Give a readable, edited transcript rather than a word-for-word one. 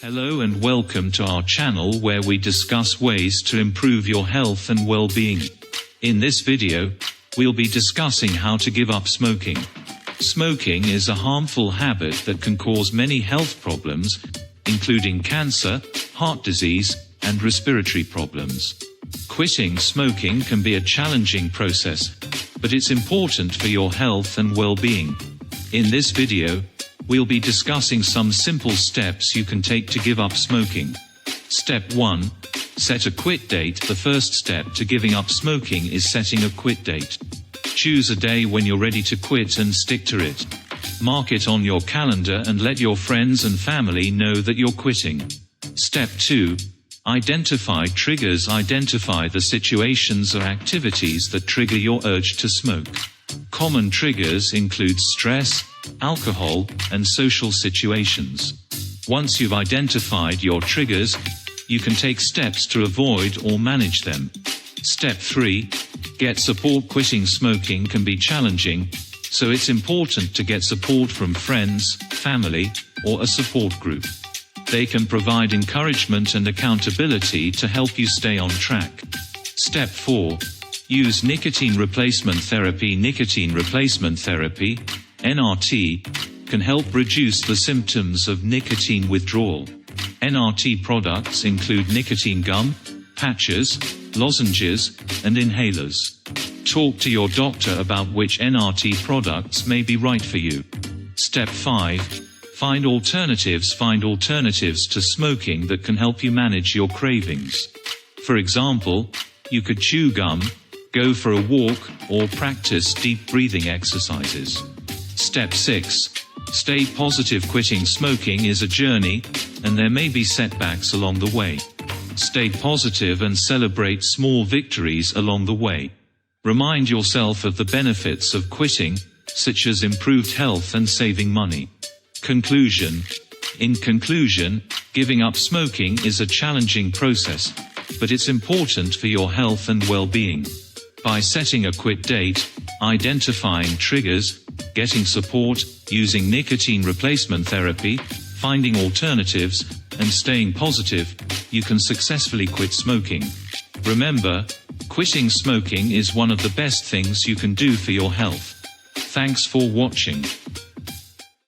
Hello and welcome to our channel where we discuss ways to improve your health and well-being. In this video, we'll be discussing how to give up smoking. Smoking is a harmful habit that can cause many health problems, including cancer, heart disease, and respiratory problems. Quitting smoking can be a challenging process, but it's important for your health and well-being. In this video, we'll be discussing some simple steps you can take to give up smoking. Step 1. Set a quit date. The first step to giving up smoking is setting a quit date. Choose a day when you're ready to quit and stick to it. Mark it on your calendar and let your friends and family know that you're quitting. Step 2. Identify triggers. Identify the situations or activities that trigger your urge to smoke. Common triggers include stress, alcohol, and social situations. Once you've identified your triggers, you can take steps to avoid or manage them. Step 3. Get support. Quitting smoking can be challenging, so it's important to get support from friends, family, or a support group. They can provide encouragement and accountability to help you stay on track. Step 4. Use nicotine replacement therapy. Nicotine replacement therapy, NRT, can help reduce the symptoms of nicotine withdrawal. NRT products include nicotine gum, patches, lozenges, and inhalers. Talk to your doctor about which NRT products may be right for you. Step 5. Find alternatives. Find alternatives to smoking that can help you manage your cravings. For example, you could chew gum, go for a walk, or practice deep breathing exercises. Step 6. Stay positive. Quitting smoking is a journey, and there may be setbacks along the way. Stay positive and celebrate small victories along the way. Remind yourself of the benefits of quitting, such as improved health and saving money. Conclusion. In conclusion, giving up smoking is a challenging process, but it's important for your health and well-being. By setting a quit date, identifying triggers, getting support, using nicotine replacement therapy, finding alternatives, and staying positive, you can successfully quit smoking. Remember, quitting smoking is one of the best things you can do for your health. Thanks for watching.